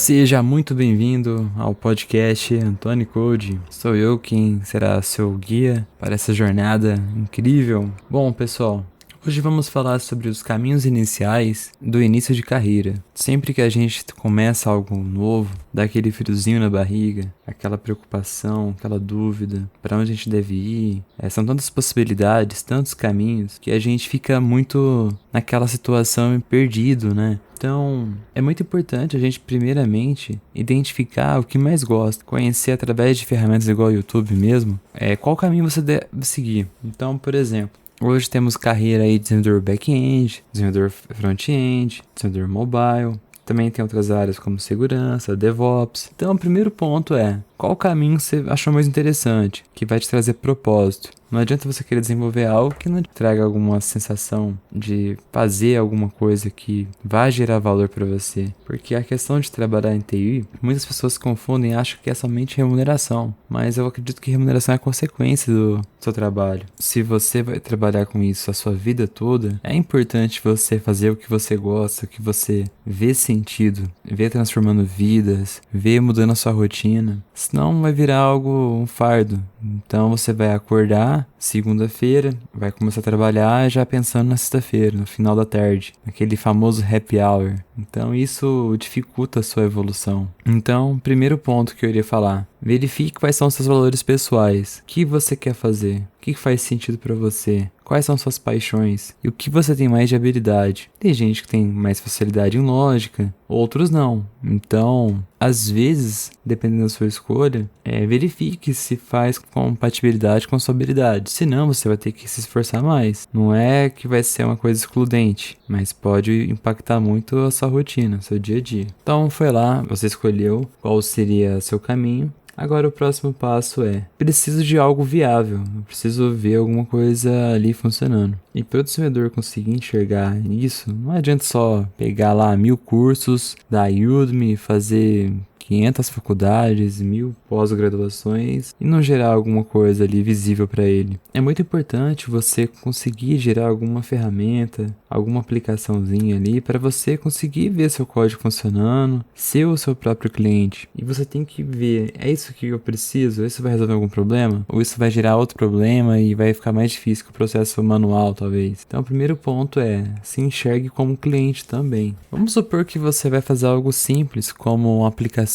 Seja muito bem-vindo ao podcast Antônio Code. Sou eu quem será seu guia para essa jornada incrível. Bom, pessoal, hoje vamos falar sobre os caminhos iniciais do início de carreira. Sempre que a gente começa algo novo, dá aquele friozinho na barriga, aquela preocupação, aquela dúvida, para onde a gente deve ir. São tantas possibilidades, tantos caminhos, que a gente fica muito naquela situação perdido, né? Então, é muito importante a gente, primeiramente, identificar o que mais gosta, conhecer através de ferramentas igual o YouTube mesmo, qual caminho você deve seguir. Então, por exemplo, hoje temos carreira aí de desenvolvedor back-end, desenvolvedor front-end, desenvolvedor mobile. Também tem outras áreas como segurança, DevOps. Então, o primeiro ponto é, qual caminho você achou mais interessante, que vai te trazer propósito? Não adianta você querer desenvolver algo que não te traga alguma sensação de fazer alguma coisa que vai gerar valor para você. Porque a questão de trabalhar em TI, muitas pessoas se confundem e acham que é somente remuneração. Mas eu acredito que remuneração é consequência do seu trabalho. Se você vai trabalhar com isso a sua vida toda, é importante você fazer o que você gosta, o que você vê sentido, vê transformando vidas, vê mudando a sua rotina. Senão vai virar um fardo. Então você vai acordar segunda-feira, vai começar a trabalhar já pensando na sexta-feira, no final da tarde, aquele famoso happy hour. Então isso dificulta a sua evolução. Então, primeiro ponto que eu iria falar, verifique quais são os seus valores pessoais. O que você quer fazer? O que faz sentido para você? Quais são suas paixões? E o que você tem mais de habilidade? Tem gente que tem mais facilidade em lógica, outros não. Então, às vezes, dependendo da sua escolha, verifique se faz compatibilidade com a sua habilidade. Senão, você vai ter que se esforçar mais. Não é que vai ser uma coisa excludente, mas pode impactar muito a sua rotina, seu dia a dia. Então, foi lá, você escolheu qual seria seu caminho. Agora o próximo passo preciso de algo viável, eu preciso ver alguma coisa ali funcionando. E para o desenvolvedor conseguir enxergar isso, não adianta só pegar lá 1000 cursos da Udemy, fazer 500 faculdades, 1000 pós-graduações e não gerar alguma coisa ali visível para ele. É muito importante você conseguir gerar alguma ferramenta, alguma aplicaçãozinha ali para você conseguir ver seu código funcionando, ser o seu próprio cliente. E você tem que ver, é isso que eu preciso? Isso vai resolver algum problema? Ou isso vai gerar outro problema e vai ficar mais difícil que o processo manual, talvez? Então o primeiro ponto se enxergue como cliente também. Vamos supor que você vai fazer algo simples, como uma aplicação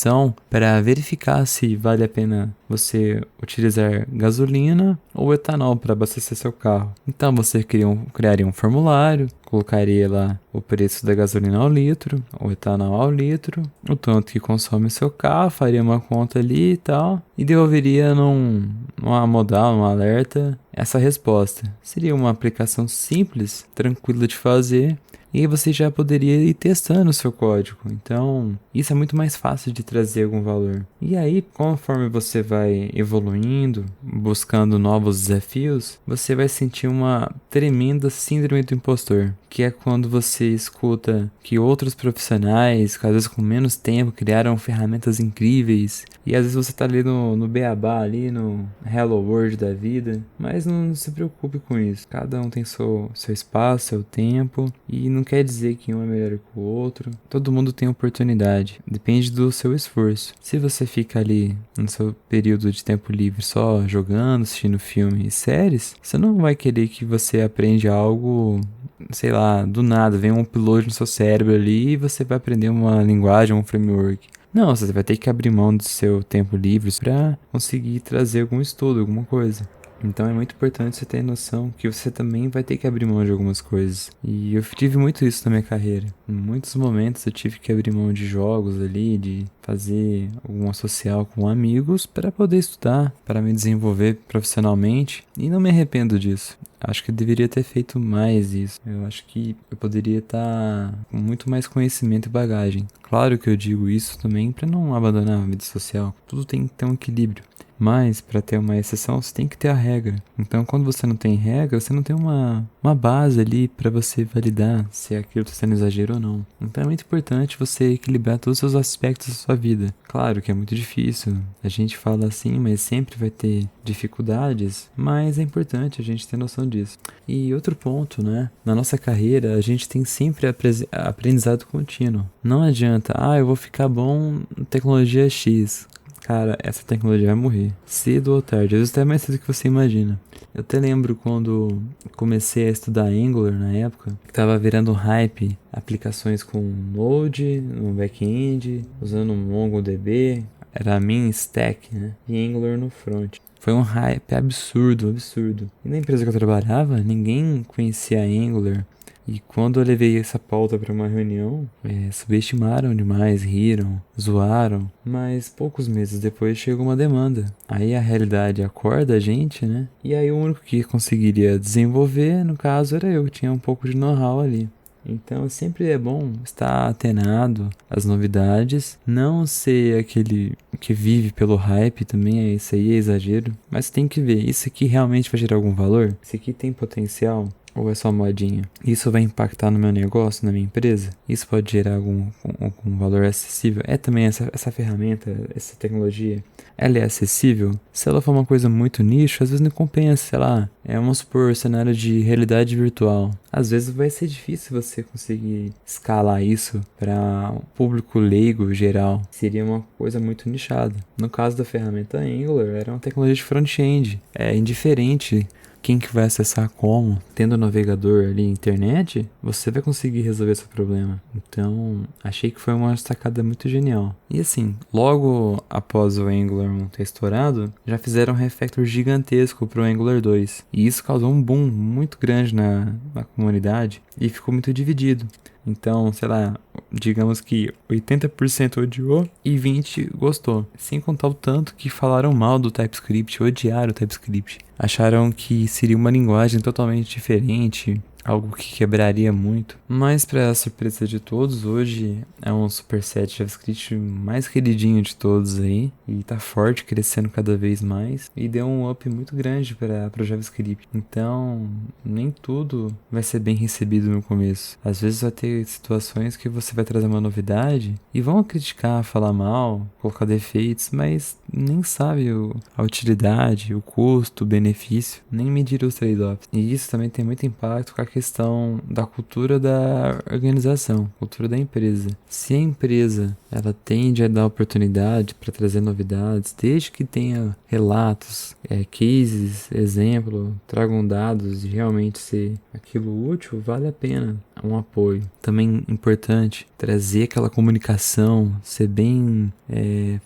para verificar se vale a pena você utilizar gasolina ou etanol para abastecer seu carro. Então você criaria um formulário, colocaria lá o preço da gasolina ao litro, o etanol ao litro, o tanto que consome seu carro, faria uma conta ali e tal, e devolveria numa modal, num alerta, essa resposta. Seria uma aplicação simples, tranquila de fazer, e aí você já poderia ir testando o seu código. Então, isso é muito mais fácil de trazer algum valor. E aí, conforme você vai evoluindo, buscando novos desafios, você vai sentir uma tremenda síndrome do impostor, que é quando você escuta que outros profissionais, às vezes com menos tempo, criaram ferramentas incríveis, e às vezes você tá ali no beabá, ali no Hello World da vida, mas não se preocupe com isso. Cada um tem seu espaço, seu tempo, e não quer dizer que um é melhor que o outro. Todo mundo tem oportunidade, depende do seu esforço. Se você fica ali no seu período de tempo livre só jogando, assistindo filme e séries, você não vai querer que você aprenda algo, sei lá, do nada, vem um upload no seu cérebro ali e você vai aprender uma linguagem, um framework. Não, você vai ter que abrir mão do seu tempo livre para conseguir trazer algum estudo, alguma coisa. Então é muito importante você ter noção que você também vai ter que abrir mão de algumas coisas. E eu tive muito isso na minha carreira. Em muitos momentos eu tive que abrir mão de jogos ali, de fazer alguma social com amigos para poder estudar, para me desenvolver profissionalmente. E não me arrependo disso. Acho que eu deveria ter feito mais isso. Eu acho que eu poderia estar com muito mais conhecimento e bagagem. Claro que eu digo isso também para não abandonar a vida social. Tudo tem que ter um equilíbrio. Mas, para ter uma exceção, você tem que ter a regra. Então, quando você não tem regra, você não tem uma base ali para você validar se aquilo está sendo exagero ou não. Então, é muito importante você equilibrar todos os seus aspectos da sua vida. Claro que é muito difícil, a gente fala assim, mas sempre vai ter dificuldades, mas é importante a gente ter noção disso. E outro ponto, né? Na nossa carreira, a gente tem sempre aprendizado contínuo. Não adianta, eu vou ficar bom em tecnologia X. Cara, essa tecnologia vai morrer, cedo ou tarde, às vezes até mais cedo do que você imagina. Eu até lembro quando comecei a estudar Angular na época, que tava virando um hype, aplicações com Node no back-end, usando MongoDB, era a min stack, né? E Angular no front. Foi um hype absurdo. E na empresa que eu trabalhava, ninguém conhecia Angular. E quando eu levei essa pauta para uma reunião, subestimaram demais, riram, zoaram. Mas poucos meses depois chegou uma demanda. Aí a realidade acorda a gente, né? E aí o único que conseguiria desenvolver, no caso, era eu, que tinha um pouco de know-how ali. Então sempre é bom estar atenado às novidades, não ser aquele que vive pelo hype também, isso aí é exagero. Mas tem que ver, isso aqui realmente vai gerar algum valor? Isso aqui tem potencial? Ou é só modinha? Isso vai impactar no meu negócio, na minha empresa? Isso pode gerar algum valor acessível? É também essa ferramenta, essa tecnologia, ela é acessível? Se ela for uma coisa muito nicho, às vezes não compensa, sei lá. Vamos supor, cenário de realidade virtual. Às vezes vai ser difícil você conseguir escalar isso para um público leigo geral. Seria uma coisa muito nichada. No caso da ferramenta Angular, era uma tecnologia de front-end. É indiferente quem que vai acessar como. Tendo o navegador ali, internet, você vai conseguir resolver esse problema. Então, achei que foi uma sacada muito genial. E assim, logo após o Angular 1 ter estourado, já fizeram um refactor gigantesco pro Angular 2. E isso causou um boom muito grande na comunidade e ficou muito dividido. Então, sei lá, digamos que 80% odiou e 20% gostou. Sem contar o tanto que falaram mal do TypeScript, odiaram o TypeScript. Acharam que seria uma linguagem totalmente diferente, algo que quebraria muito. Mas para surpresa de todos, hoje é um superset JavaScript mais queridinho de todos aí. E tá forte, crescendo cada vez mais. E deu um up muito grande para o JavaScript. Então, nem tudo vai ser bem recebido no começo. Às vezes vai ter situações que você vai trazer uma novidade e vão criticar, falar mal, colocar defeitos, mas nem sabe a utilidade, o custo, o benefício, nem medir os trade-offs. E isso também tem muito impacto com a questão da cultura da organização, cultura da empresa. Se a empresa ela tende a dar oportunidade para trazer novidades, desde que tenha relatos, cases, exemplo, tragam dados e realmente ser aquilo útil, vale a pena um apoio. Também importante trazer aquela comunicação, ser bem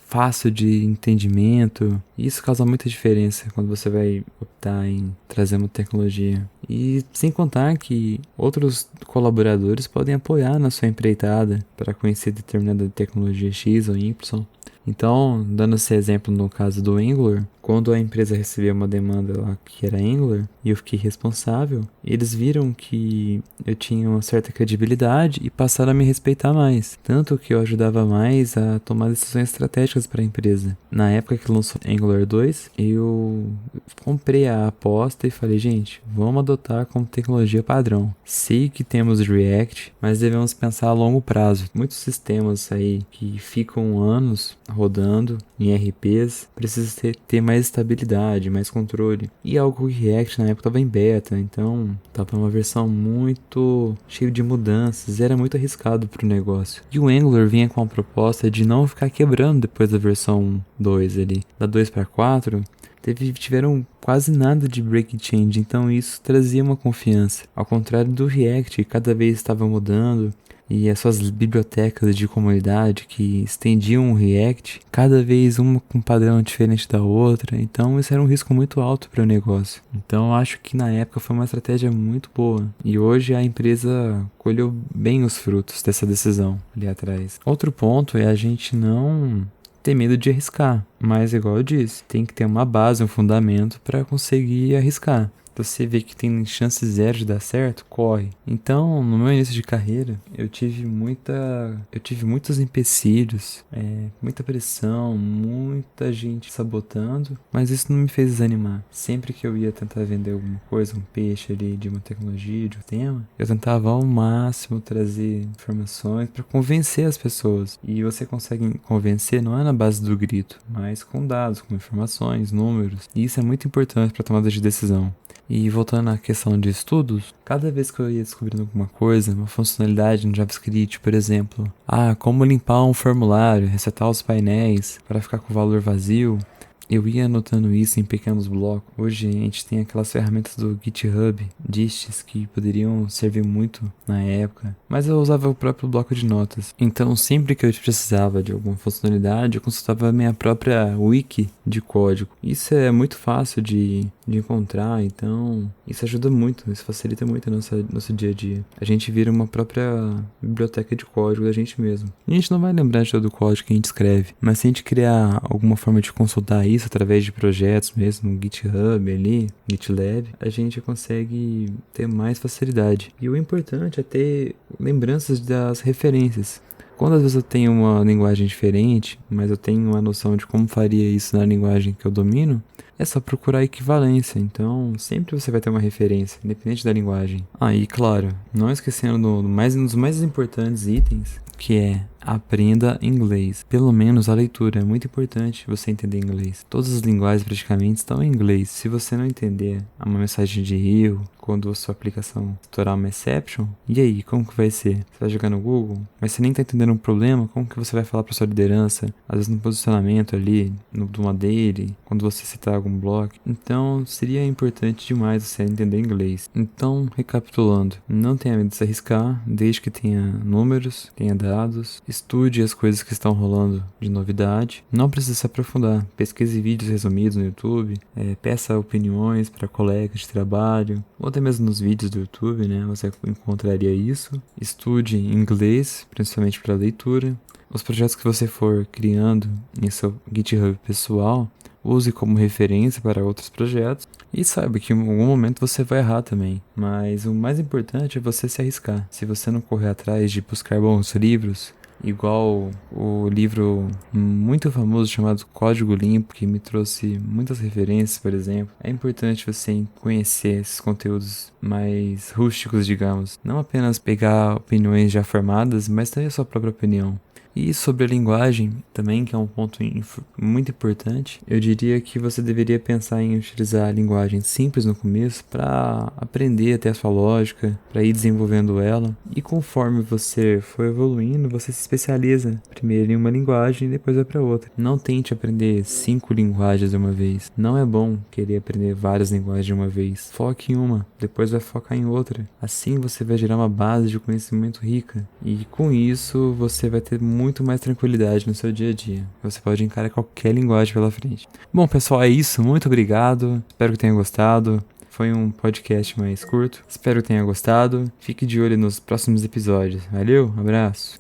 fácil de entendimento. Isso causa muita diferença quando você vai optar em trazer uma tecnologia. E sem contar que outros colaboradores podem apoiar na sua empreitada para conhecer determinada tecnologia X ou Y. Então, dando esse exemplo no caso do Angular, quando a empresa recebeu uma demanda lá que era Angular e eu fiquei responsável, eles viram que eu tinha uma certa credibilidade e passaram a me respeitar mais. Tanto que eu ajudava mais a tomar decisões estratégicas para a empresa. Na época que lançou Angular 2, eu comprei a aposta e falei, gente, vamos adotar como tecnologia padrão. Sei que temos React, mas devemos pensar a longo prazo. Muitos sistemas aí que ficam anos rodando em RPs, precisa ter mais estabilidade, mais controle. E algo que React na época estava em beta, então estava uma versão muito cheia de mudanças, era muito arriscado para o negócio. E o Angular vinha com a proposta de não ficar quebrando depois da versão 2 ali, da 2 para 4. Tiveram quase nada de break change, então isso trazia uma confiança. Ao contrário do React, cada vez estava mudando, e as suas bibliotecas de comunidade que estendiam o React, cada vez uma com um padrão diferente da outra, então isso era um risco muito alto para o negócio. Então eu acho que na época foi uma estratégia muito boa, e hoje a empresa colheu bem os frutos dessa decisão ali atrás. Outro ponto é a gente não ter medo de arriscar, mas igual eu disse, tem que ter uma base, um fundamento para conseguir arriscar. você vê que tem chance zero de dar certo, corre. Então, no meu início de carreira, eu tive muitos empecilhos, muita pressão, muita gente sabotando, mas isso não me fez desanimar. Sempre que eu ia tentar vender alguma coisa, um peixe ali de uma tecnologia, de um tema, eu tentava ao máximo trazer informações para convencer as pessoas. E você consegue convencer não é na base do grito, mas com dados, com informações, números. E isso é muito importante para tomada de decisão. E voltando à questão de estudos, cada vez que eu ia descobrindo alguma coisa, uma funcionalidade no JavaScript, por exemplo, como limpar um formulário, resetar os painéis para ficar com o valor vazio, eu ia anotando isso em pequenos blocos. Hoje a gente tem aquelas ferramentas do GitHub, distes, que poderiam servir muito na época, mas eu usava o próprio bloco de notas. Então sempre que eu precisava de alguma funcionalidade, eu consultava a minha própria wiki de código. Isso é muito fácil de encontrar, então isso ajuda muito, isso facilita muito o nosso dia a dia. A gente vira uma própria biblioteca de código da gente mesmo. A gente não vai lembrar de todo o código que a gente escreve, mas se a gente criar alguma forma de consultar isso através de projetos mesmo, no GitHub ali, GitLab, a gente consegue ter mais facilidade. E o importante é ter lembranças das referências. Quando às vezes eu tenho uma linguagem diferente, mas eu tenho uma noção de como faria isso na linguagem que eu domino, é só procurar equivalência. Então, sempre você vai ter uma referência, independente da linguagem. E claro, não esquecendo um dos mais importantes itens, que é aprenda inglês. Pelo menos a leitura é muito importante você entender inglês. Todas as linguagens praticamente estão em inglês. Se você não entender uma mensagem de erro, quando a sua aplicação estourar uma exception, e aí, como que vai ser? Você vai jogar no Google, mas você nem tá entendendo um problema, como que você vai falar para sua liderança? Às vezes no posicionamento ali, de uma daily, quando você citar algum bloco. Então, seria importante demais você entender inglês. Então, recapitulando, não tenha medo de se arriscar, desde que tenha números, tenha dados, estude as coisas que estão rolando de novidade. Não precisa se aprofundar. Pesquise vídeos resumidos no YouTube. Peça opiniões para colegas de trabalho. Ou até mesmo nos vídeos do YouTube, né? Você encontraria isso. Estude inglês, principalmente para leitura. Os projetos que você for criando em seu GitHub pessoal, use como referência para outros projetos. E saiba que em algum momento você vai errar também. Mas o mais importante é você se arriscar. Se você não correr atrás de buscar bons livros, igual o livro muito famoso chamado Código Limpo, que me trouxe muitas referências, por exemplo. É importante você conhecer esses conteúdos mais rústicos, digamos. Não apenas pegar opiniões já formadas, mas também a sua própria opinião. E sobre a linguagem também, que é um ponto muito importante, eu diria que você deveria pensar em utilizar a linguagem simples no começo para aprender até a sua lógica, para ir desenvolvendo ela. E conforme você for evoluindo, você se especializa primeiro em uma linguagem e depois vai para outra. Não tente aprender 5 linguagens de uma vez. Não é bom querer aprender várias linguagens de uma vez. Foque em uma, depois vai focar em outra. Assim você vai gerar uma base de conhecimento rica. E com isso você vai ter muito mais tranquilidade no seu dia a dia. Você pode encarar qualquer linguagem pela frente. Bom, pessoal, é isso. Muito obrigado. Espero que tenham gostado. Foi um podcast mais curto. Espero que tenha gostado. Fique de olho nos próximos episódios. Valeu, abraço.